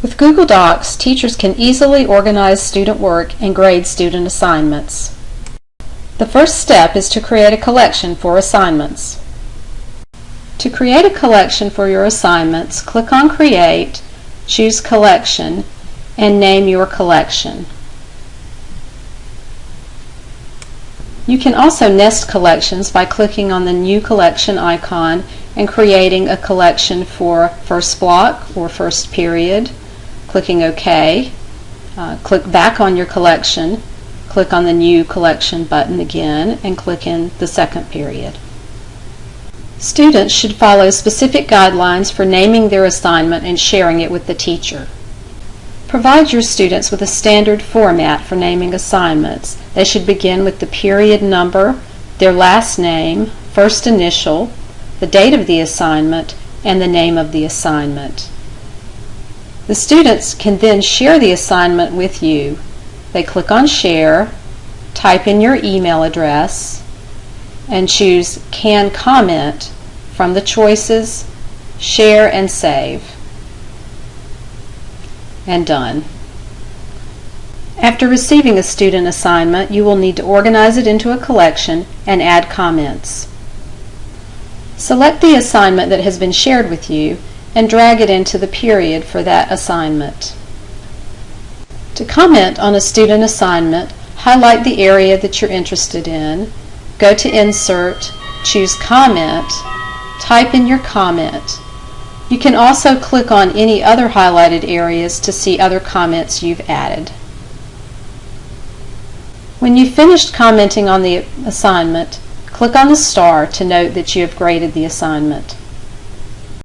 With Google Docs, teachers can easily organize student work and grade student assignments. The first step is to create a collection for assignments. To create a collection for your assignments, click on Create, choose Collection, and name your collection. You can also nest collections by clicking on the New Collection icon and creating a collection for first block or first period, clicking OK. Click back on your collection, click on the New Collection button again, and click in the second period. Students should follow specific guidelines for naming their assignment and sharing it with the teacher. Provide your students with a standard format for naming assignments. They should begin with the period number, their last name, first initial, the date of the assignment, and the name of the assignment. The students can then share the assignment with you. They click on Share, type in your email address, and choose Can Comment from the choices Share and Save. And done. After receiving a student assignment, you will need to organize it into a collection and add comments. Select the assignment that has been shared with you and drag it into the period for that assignment. To comment on a student assignment, highlight the area that you're interested in, go to Insert, choose Comment, type in your comment. You can also click on any other highlighted areas to see other comments you've added. When you've finished commenting on the assignment, click on the star to note that you have graded the assignment.